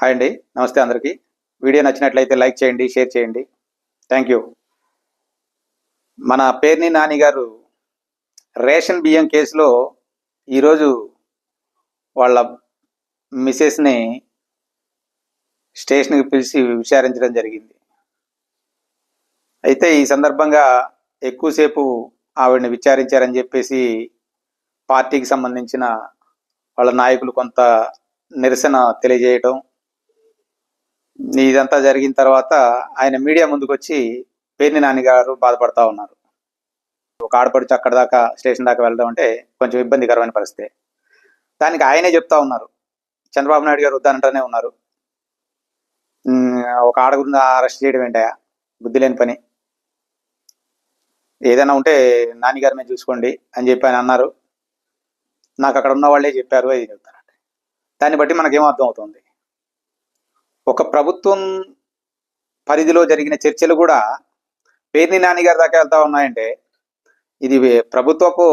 Hi అండి, నమస్తే అందరికీ. వీడియో నచ్చినట్లయితే లైక్ చేయండి, షేర్ చేయండి. Thank you. మన పేర్ని నాని గారు రేషన్ బియ్యం కేసులో ఈరోజు వాళ్ళ మిసెస్ని స్టేషన్కి పిలిచి విచారించడం జరిగింది. అయితే ఈ సందర్భంగా ఎక్కువసేపు ఆవిడని విచారించారని చెప్పేసి పార్టీకి సంబంధించిన వాళ్ళ నాయకులు కొంత నిరసన తెలియజేయటం, ఇదంతా జరిగిన తర్వాత ఆయన మీడియా ముందుకు వచ్చి పేర్ని నాని గారు బాధపడతా ఉన్నారు. ఒక ఆడపడుచు అక్కడ దాకా స్టేషన్ దాకా వెళ్దాం అంటే కొంచెం ఇబ్బందికరమైన పరిస్థితి. దానికి ఆయనే చెప్తా ఉన్నారు, చంద్రబాబు నాయుడు గారు వద్దంటూనే ఉన్నారు. ఒక ఆడగురిని అరెస్ట్ చేయడం ఏంటయా, బుద్ధి లేని పని, ఏదైనా ఉంటే నాన్నగారి మీద చూసుకోండి అని చెప్పి ఆయన అన్నారు. నాకు అక్కడ ఉన్న వాళ్ళే చెప్పారు అది చెప్తారంటే దాన్ని బట్టి మనకేమో అర్థం అవుతుంది. ఒక ప్రభుత్వం పరిధిలో జరిగిన చర్చలు కూడా పేర్ని నాని గారి దాకా వెళ్తా ఉన్నాయంటే ఇది ప్రభుత్వపు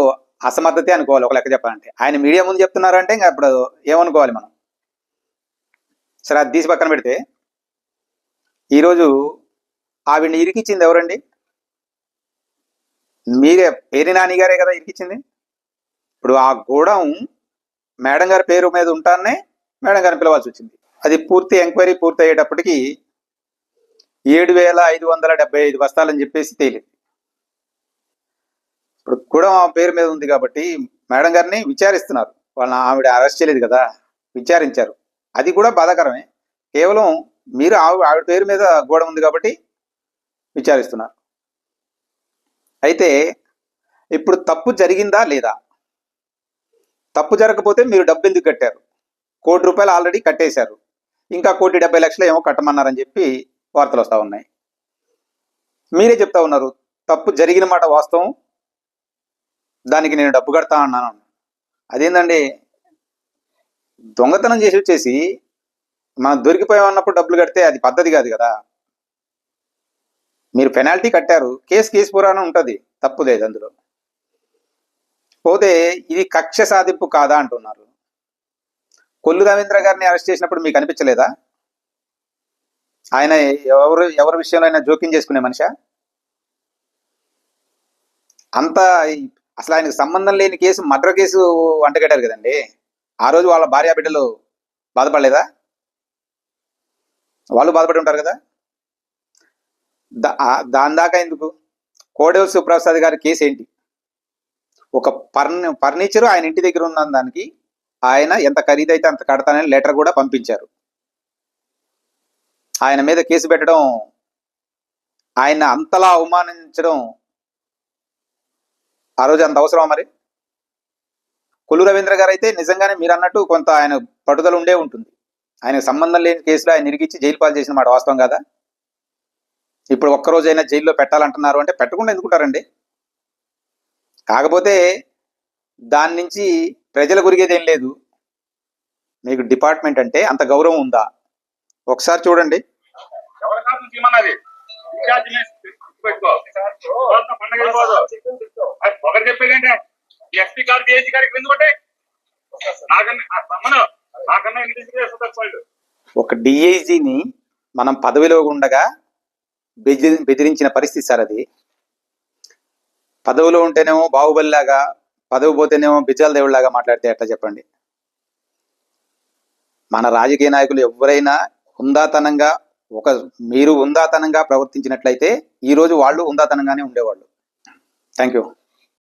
అసమర్థతే అనుకోవాలి. ఒక లెక్క చెప్పాలంటే ఆయన మీడియా ముందు చెప్తున్నారంటే ఇంకా అప్పుడు ఏమనుకోవాలి మనం. సరే, అది తీసి పక్కన పెడితే ఈరోజు ఆవిడ్ని ఇరికిచ్చింది ఎవరండి? మీరే, పేర్ని నాని గారే కదా ఇరికిచ్చింది. ఇప్పుడు ఆ గూడెం మేడం గారి పేరు మీద ఉంటానే మేడం గారిని పిలవాల్సి వచ్చింది. అది పూర్తి ఎంక్వైరీ పూర్తి అయ్యేటప్పటికి 7,575 బస్తాలని చెప్పేసి తేలింది. ఇప్పుడు కూడా పేరు మీద ఉంది కాబట్టి మేడం గారిని విచారిస్తున్నారు. వాళ్ళని ఆవిడ అరెస్ట్ చేయలేదు కదా, విచారించారు. అది కూడా బాధాకరమే. కేవలం మీరు ఆవిడ పేరు మీద గోడ ఉంది కాబట్టి విచారిస్తున్నారు. అయితే ఇప్పుడు తప్పు జరిగిందా లేదా? తప్పు జరగకపోతే మీరు డబ్బు ఎందుకు కట్టారు? ₹1 కోటి ఆల్రెడీ కట్టేశారు, ఇంకా ₹1,70,00,000 ఏమో కట్టమన్నారని చెప్పి వార్తలు వస్తూ ఉన్నాయి. మీరే చెప్తా ఉన్నారు తప్పు జరిగిన మాట వాస్తవం, దానికి నేను డబ్బు కడతా అన్నాను. అదేందండి, దొంగతనం చేసి వచ్చేసి మనం దొరికిపోయామన్నప్పుడు డబ్బులు కడితే అది పద్ధతి కాదు కదా. మీరు పెనాల్టీ కట్టారు, కేసు పురాణం ఉంటుంది, తప్పు లేదు అందులో. పోతే ఇది కక్ష సాధింపు కాదా అంటున్నారు. కొల్లు రవీంద్ర గారిని అరెస్ట్ చేసినప్పుడు మీకు అనిపించలేదా? ఆయన ఎవరి విషయంలో అయినా జోక్యం చేసుకునే మనిషా? అంత అసలు ఆయనకు సంబంధం లేని కేసు, మర్డర్ కేసు అంటగట్టారు కదండి. ఆ రోజు వాళ్ళ భార్య బిడ్డలు బాధపడలేదా? వాళ్ళు బాధపడి ఉంటారు కదా. దాని దాకా ఎందుకు? కోడెల సుప్రసాద్ గారి కేసు ఏంటి? ఒక ఫర్నిచర్ ఆయన ఇంటి దగ్గర ఉన్న దానికి ఆయన ఎంత ఖరీదైతే అంత కడతానని లెటర్ కూడా పంపించారు. ఆయన మీద కేసు పెట్టడం, ఆయన అంతలా అవమానించడం ఆ రోజు అంత అవసరమా? మరి కొల్లు రవీంద్ర గారు అయితే నిజంగానే మీరు అన్నట్టు కొంత ఆయన పట్టుదల ఉండే ఉంటుంది. ఆయనకు సంబంధం లేని కేసులో ఆయన ఇరికిచ్చి జైలు పాలు చేసిన మాట వాస్తవం కదా. ఇప్పుడు ఒక్కరోజైనా జైల్లో పెట్టాలంటున్నారు అంటే పెట్టకుండా ఎందుకుంటారండి? కాకపోతే దాని నుంచి ప్రజల గురిగేది ఏం లేదు. మీకు డిపార్ట్మెంట్ అంటే అంత గౌరవం ఉందా? ఒకసారి చూడండి. ఒక డిఐజీని మనం పదవిలో ఉండగా బెదిరించిన పరిస్థితి సార్ అది. పదవిలో ఉంటేనేమో బాహుబలిలాగా, పదవి పోతేనేమో బిజ్జాల దేవుళ్లాగా మాట్లాడితే ఎట్లా చెప్పండి? మన రాజకీయ నాయకులు ఎవరైనా హుందాతనంగా, మీరు హుందాతనంగా ప్రవర్తించినట్లయితే ఈరోజు వాళ్ళు హుందాతనంగానే ఉండేవాళ్ళు. Thank you.